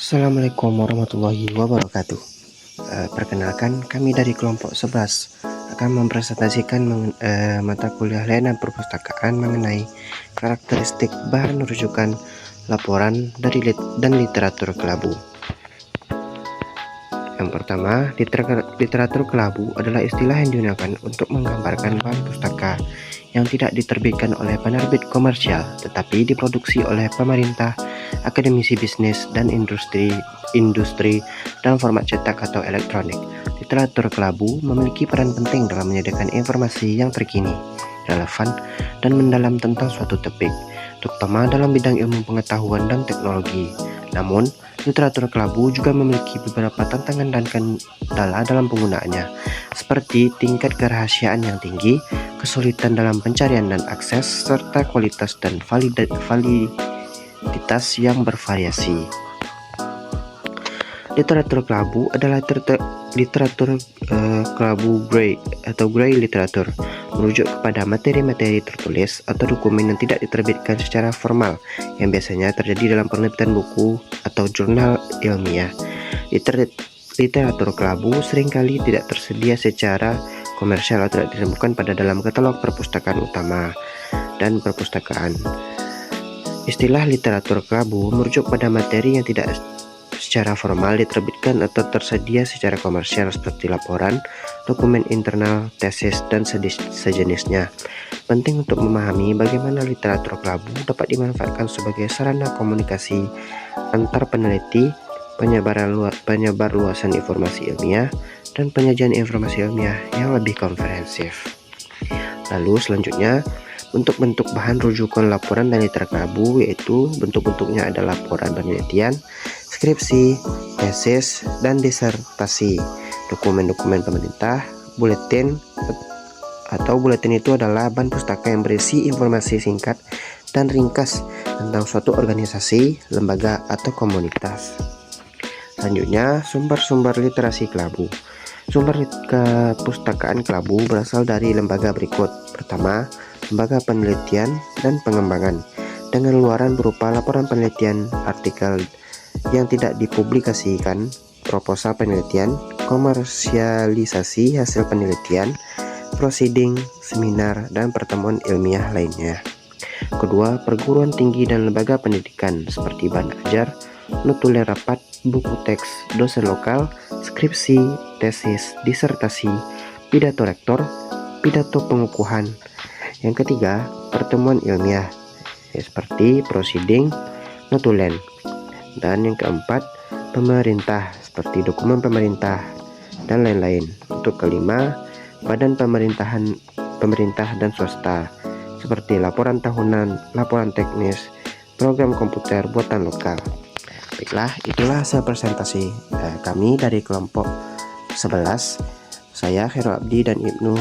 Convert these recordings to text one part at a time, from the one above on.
Assalamualaikum warahmatullahi wabarakatuh. Perkenalkan, kami dari kelompok 11 akan mempresentasikan mata kuliah layanan perpustakaan mengenai karakteristik bahan rujukan, laporan dan literatur kelabu. Yang pertama, literatur kelabu adalah istilah yang digunakan untuk menggambarkan bahan pustaka yang tidak diterbitkan oleh penerbit komersial tetapi diproduksi oleh pemerintah, akademisi bisnis, dan industri dalam format cetak atau elektronik. Literatur kelabu memiliki peran penting dalam menyediakan informasi yang terkini, relevan, dan mendalam tentang suatu topik, terutama dalam bidang ilmu pengetahuan dan teknologi. Namun, literatur kelabu juga memiliki beberapa tantangan dan kendala dalam penggunaannya, seperti tingkat kerahasiaan yang tinggi, kesulitan dalam pencarian dan akses, serta kualitas dan validitas yang bervariasi. Literatur kelabu adalah literatur kelabu gray atau gray literatur, merujuk kepada materi-materi tertulis atau dokumen yang tidak diterbitkan secara formal, yang biasanya terjadi dalam penelitian buku atau jurnal ilmiah. Literatur kelabu seringkali tidak tersedia secara komersial atau tidak ditemukan pada dalam katalog perpustakaan utama dan perpustakaan. Istilah literatur kelabu merujuk pada materi yang tidak secara formal diterbitkan atau tersedia secara komersial seperti laporan, dokumen internal, tesis, dan sejenisnya. Penting untuk memahami bagaimana literatur kelabu dapat dimanfaatkan sebagai sarana komunikasi antar peneliti, penyebar luasan informasi ilmiah, dan penyajian informasi ilmiah yang lebih komprehensif. Lalu selanjutnya, bentuk-bentuk bahan rujukan laporan dan literatur kelabu, yaitu bentuk-bentuknya adalah laporan penelitian, skripsi, tesis, dan disertasi, dokumen-dokumen pemerintah, buletin itu adalah bahan pustaka yang berisi informasi singkat dan ringkas tentang suatu organisasi, lembaga, atau komunitas. Selanjutnya, sumber-sumber literasi kelabu. Sumber kepustakaan kelabu berasal dari lembaga berikut. Pertama, lembaga penelitian dan pengembangan, dengan luaran berupa laporan penelitian, artikel yang tidak dipublikasikan, proposal penelitian, komersialisasi hasil penelitian, proceeding, seminar, dan pertemuan ilmiah lainnya. Kedua, perguruan tinggi dan lembaga pendidikan seperti bahan ajar, notulen rapat, buku teks, dosen lokal, skripsi, tesis, disertasi, pidato rektor, pidato pengukuhan. Yang ketiga, pertemuan ilmiah seperti proceeding, notulen. Dan yang keempat, pemerintah seperti dokumen pemerintah dan lain-lain. Untuk kelima, badan pemerintah dan swasta seperti laporan tahunan, laporan teknis, program komputer buatan lokal. Baiklah, itulah hasil presentasi kami dari kelompok 11. Saya Khairul Abdi dan Ibnu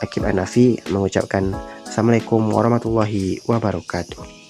Akib Anafi mengucapkan Assalamualaikum warahmatullahi wabarakatuh.